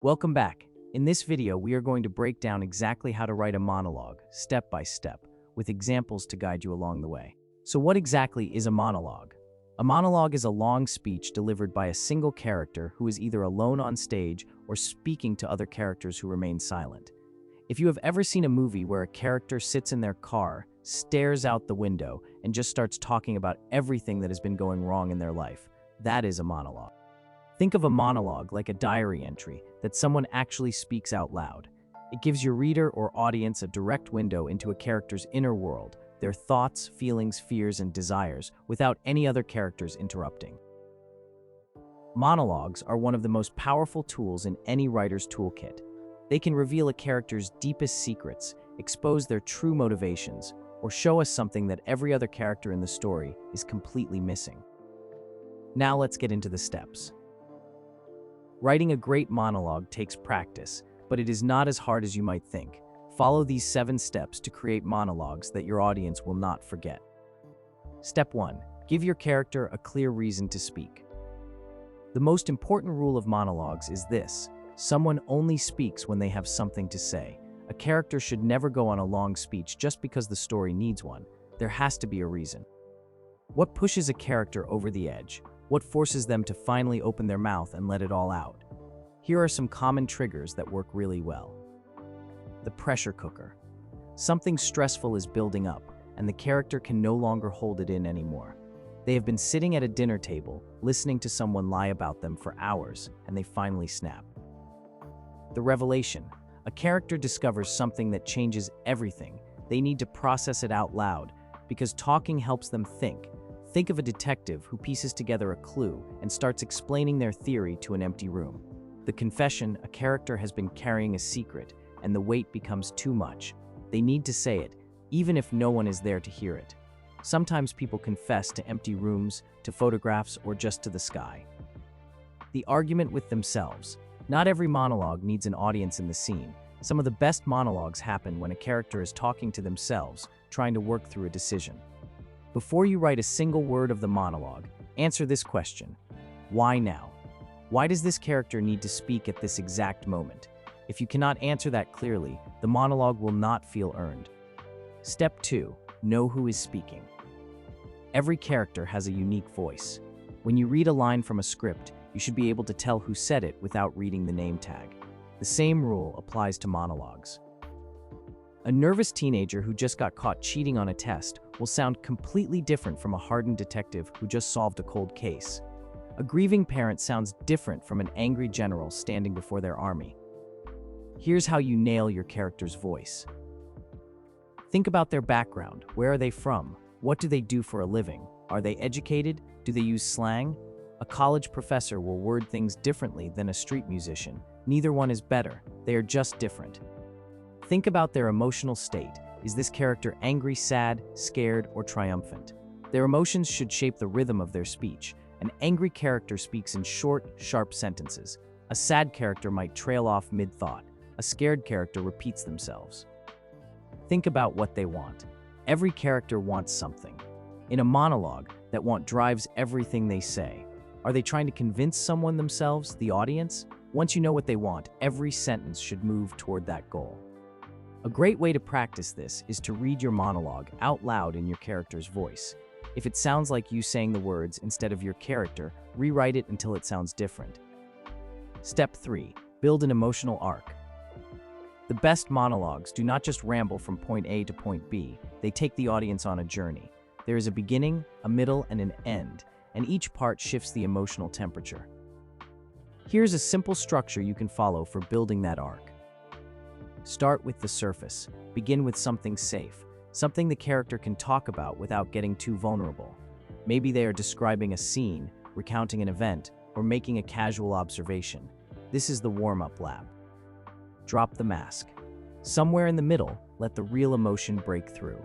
Welcome back. In this video, we are going to break down exactly how to write a monologue, step by step, with examples to guide you along the way. So what exactly is a monologue? A monologue is a long speech delivered by a single character who is either alone on stage or speaking to other characters who remain silent. If you have ever seen a movie where a character sits in their car, stares out the window, and just starts talking about everything that has been going wrong in their life, that is a monologue. Think of a monologue like a diary entry that someone actually speaks out loud. It gives your reader or audience a direct window into a character's inner world, their thoughts, feelings, fears, and desires, without any other characters interrupting. Monologues are one of the most powerful tools in any writer's toolkit. They can reveal a character's deepest secrets, expose their true motivations, or show us something that every other character in the story is completely missing. Now let's get into the steps. Writing a great monologue takes practice, but it is not as hard as you might think. Follow these 7 steps to create monologues that your audience will not forget. Step 1. Give your character a clear reason to speak. The most important rule of monologues is this: someone only speaks when they have something to say. A character should never go on a long speech just because the story needs one. There has to be a reason. What pushes a character over the edge? What forces them to finally open their mouth and let it all out? Here are some common triggers that work really well. The pressure cooker. Something stressful is building up, and the character can no longer hold it in anymore. They have been sitting at a dinner table, listening to someone lie about them for hours, and they finally snap. The revelation. A character discovers something that changes everything. They need to process it out loud, because talking helps them think. Think of a detective who pieces together a clue and starts explaining their theory to an empty room. The confession. A character has been carrying a secret, and the weight becomes too much. They need to say it, even if no one is there to hear it. Sometimes people confess to empty rooms, to photographs, or just to the sky. The argument with themselves. Not every monologue needs an audience in the scene. Some of the best monologues happen when a character is talking to themselves, trying to work through a decision. Before you write a single word of the monologue, answer this question: why now? Why does this character need to speak at this exact moment? If you cannot answer that clearly, the monologue will not feel earned. Step 2. Know who is speaking. Every character has a unique voice. When you read a line from a script, you should be able to tell who said it without reading the name tag. The same rule applies to monologues. A nervous teenager who just got caught cheating on a test will sound completely different from a hardened detective who just solved a cold case. A grieving parent sounds different from an angry general standing before their army. Here's how you nail your character's voice. Think about their background. Where are they from? What do they do for a living? Are they educated? Do they use slang? A college professor will word things differently than a street musician. Neither one is better. They are just different. Think about their emotional state. Is this character angry, sad, scared, or triumphant? Their emotions should shape the rhythm of their speech. An angry character speaks in short, sharp sentences. A sad character might trail off mid-thought. A scared character repeats themselves. Think about what they want. Every character wants something. In a monologue, that want drives everything they say. Are they trying to convince someone themselves, the audience? Once you know what they want, every sentence should move toward that goal. A great way to practice this is to read your monologue out loud in your character's voice. If it sounds like you saying the words instead of your character, rewrite it until it sounds different. Step 3. Build an emotional arc. The best monologues do not just ramble from point A to point B, they take the audience on a journey. There is a beginning, a middle, and an end, and each part shifts the emotional temperature. Here's a simple structure you can follow for building that arc. Start with the surface. Begin with something safe, something the character can talk about without getting too vulnerable. Maybe they are describing a scene, recounting an event, or making a casual observation. This is the warm-up lap. Drop the mask. Somewhere in the middle, let the real emotion break through.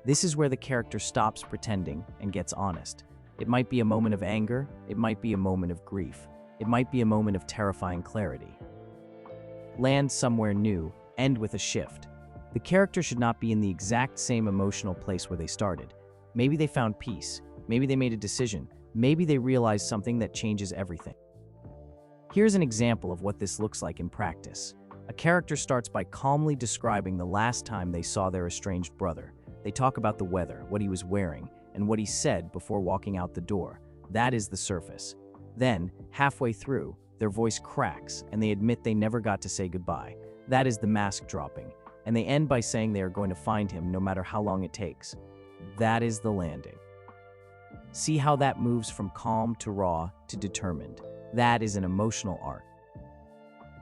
This is where the character stops pretending and gets honest. It might be a moment of anger, it might be a moment of grief, it might be a moment of terrifying clarity. Land somewhere new, end with a shift. The character should not be in the exact same emotional place where they started. Maybe they found peace, maybe they made a decision, maybe they realized something that changes everything. Here's an example of what this looks like in practice. A character starts by calmly describing the last time they saw their estranged brother. They talk about the weather, what he was wearing, and what he said before walking out the door. That is the surface. Then, halfway through, their voice cracks and they admit they never got to say goodbye. That is the mask dropping. And they end by saying they are going to find him no matter how long it takes. That is the landing. See how that moves from calm to raw to determined. That is an emotional art.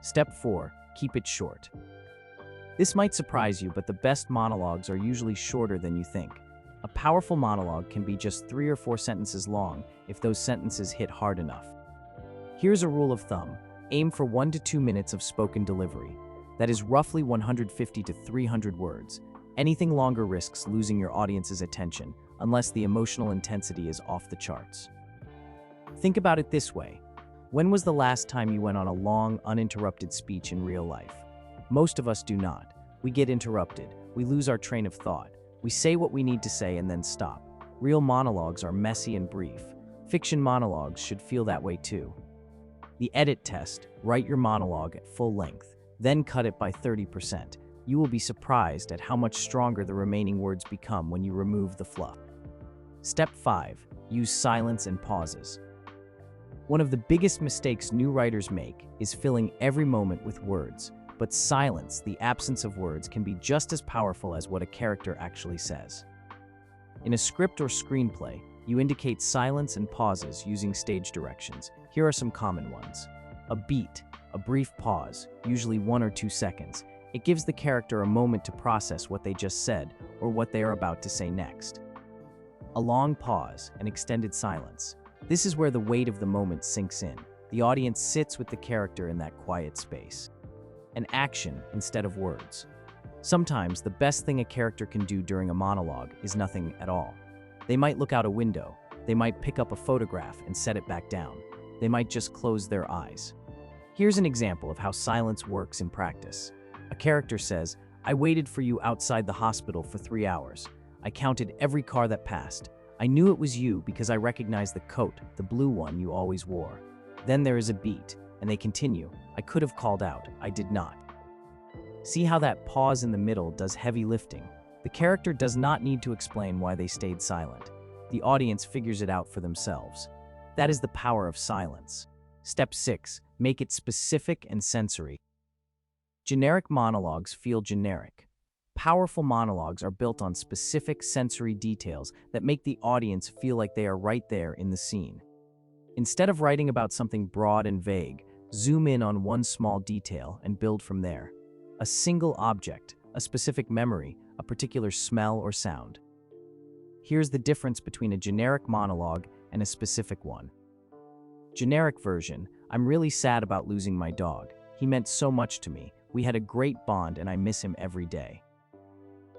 Step 4. Keep it short. This might surprise you, but the best monologues are usually shorter than you think. A powerful monologue can be just 3 or 4 sentences long if those sentences hit hard enough. Here's a rule of thumb. Aim for 1 to 2 minutes of spoken delivery. That is roughly 150 to 300 words. Anything longer risks losing your audience's attention, unless the emotional intensity is off the charts. Think about it this way. When was the last time you went on a long, uninterrupted speech in real life? Most of us do not. We get interrupted. We lose our train of thought. We say what we need to say and then stop. Real monologues are messy and brief. Fiction monologues should feel that way too. The edit test: write your monologue at full length, then cut it by 30%. You will be surprised at how much stronger the remaining words become when you remove the fluff. Step 5. Use silence and pauses. One of the biggest mistakes new writers make is filling every moment with words, but silence, the absence of words, can be just as powerful as what a character actually says. In a script or screenplay, you indicate silence and pauses using stage directions. Here are some common ones. A beat, a brief pause, usually 1 or 2 seconds. It gives the character a moment to process what they just said or what they are about to say next. A long pause, an extended silence. This is where the weight of the moment sinks in. The audience sits with the character in that quiet space. An action instead of words. Sometimes the best thing a character can do during a monologue is nothing at all. They might look out a window. They might pick up a photograph and set it back down. They might just close their eyes. Here's an example of how silence works in practice. A character says, "I waited for you outside the hospital for 3 hours. I counted every car that passed. I knew it was you because I recognized the coat, the blue one you always wore." Then there is a beat, and they continue, "I could have called out. I did not." See how that pause in the middle does heavy lifting? The character does not need to explain why they stayed silent. The audience figures it out for themselves. That is the power of silence. Step 6. Make it specific and sensory. Generic monologues feel generic. Powerful monologues are built on specific sensory details that make the audience feel like they are right there in the scene. Instead of writing about something broad and vague, zoom in on one small detail and build from there. A single object, a specific memory, a particular smell or sound. Here's the difference between a generic monologue and a specific one. Generic version: "I'm really sad about losing my dog. He meant so much to me. We had a great bond and I miss him every day."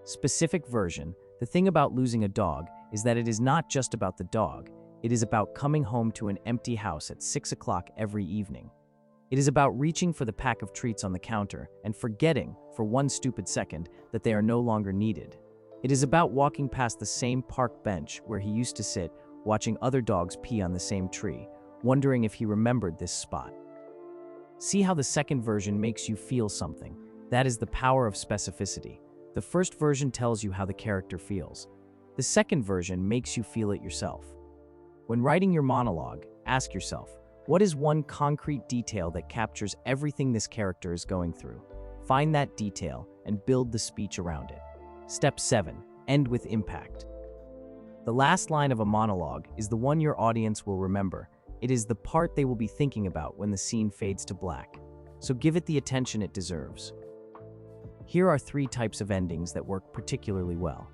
Specific version: "The thing about losing a dog is that it is not just about the dog. It is about coming home to an empty house at 6 o'clock every evening. It is about reaching for the pack of treats on the counter and forgetting, for one stupid second, that they are no longer needed. It is about walking past the same park bench where he used to sit, watching other dogs pee on the same tree, wondering if he remembered this spot." See how the second version makes you feel something. That is the power of specificity. The first version tells you how the character feels. The second version makes you feel it yourself. When writing your monologue, ask yourself, what is one concrete detail that captures everything this character is going through? Find that detail and build the speech around it. Step 7. End with impact. The last line of a monologue is the one your audience will remember. It is the part they will be thinking about when the scene fades to black. So give it the attention it deserves. Here are 3 types of endings that work particularly well.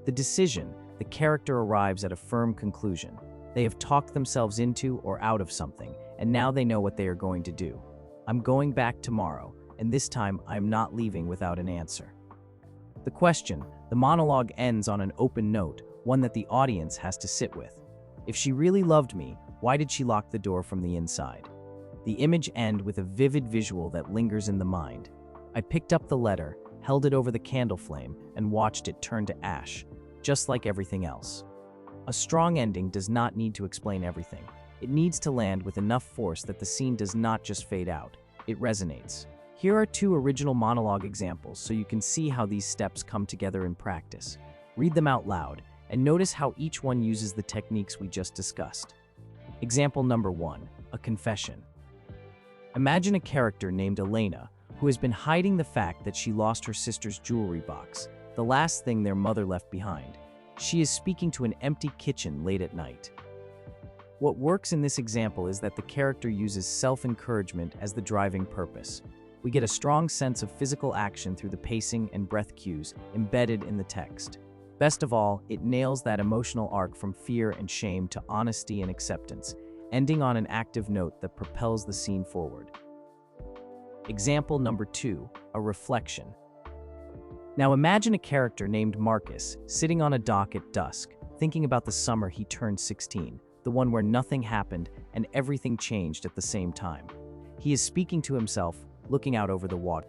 The decision: the character arrives at a firm conclusion. They have talked themselves into or out of something, and now they know what they are going to do. "I'm going back tomorrow, and this time I'm not leaving without an answer." The question: the monologue ends on an open note, one that the audience has to sit with. If she really loved me, why did she lock the door from the inside? The image ends with a vivid visual that lingers in the mind. I picked up the letter, held it over the candle flame, and watched it turn to ash, just like everything else. A strong ending does not need to explain everything. It needs to land with enough force that the scene does not just fade out, it resonates. Here are 2 original monologue examples so you can see how these steps come together in practice. Read them out loud and notice how each one uses the techniques we just discussed. Example number 1, a confession. Imagine a character named Elena who has been hiding the fact that she lost her sister's jewelry box, the last thing their mother left behind. She is speaking to an empty kitchen late at night. What works in this example is that the character uses self-encouragement as the driving purpose. We get a strong sense of physical action through the pacing and breath cues embedded in the text. Best of all, it nails that emotional arc from fear and shame to honesty and acceptance, ending on an active note that propels the scene forward. Example number 2, a reflection. Now imagine a character named Marcus sitting on a dock at dusk, thinking about the summer he turned 16, the one where nothing happened and everything changed at the same time. He is speaking to himself, looking out over the water.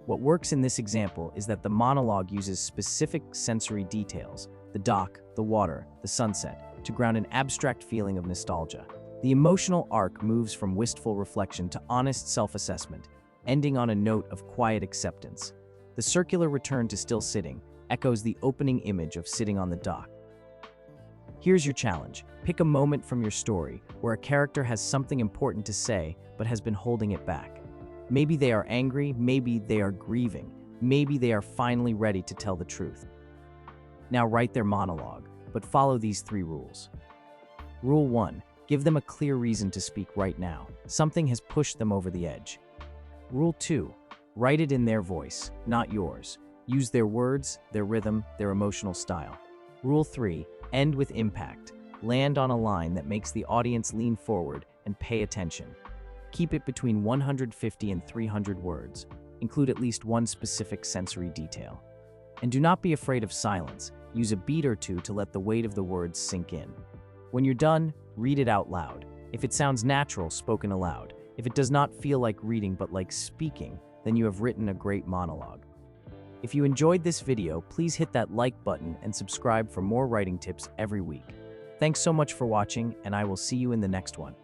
What works in this example is that the monologue uses specific sensory details, the dock, the water, the sunset, to ground an abstract feeling of nostalgia. The emotional arc moves from wistful reflection to honest self-assessment, ending on a note of quiet acceptance. The circular return to still sitting echoes the opening image of sitting on the dock. Here's your challenge. Pick a moment from your story where a character has something important to say but has been holding it back. Maybe they are angry, maybe they are grieving, maybe they are finally ready to tell the truth. Now write their monologue, but follow these 3 rules. Rule 1. Give them a clear reason to speak right now. Something has pushed them over the edge. Rule 2. Write it in their voice, not yours. Use their words, their rhythm, their emotional style. Rule 3. End with impact. Land on a line that makes the audience lean forward and pay attention. Keep it between 150 and 300 words. Include at least one specific sensory detail. And do not be afraid of silence. Use a beat or 2 to let the weight of the words sink in. When you're done, read it out loud. If it sounds natural, spoken aloud. If it does not feel like reading but like speaking, then you have written a great monologue. If you enjoyed this video, please hit that like button and subscribe for more writing tips every week. Thanks so much for watching, and I will see you in the next one.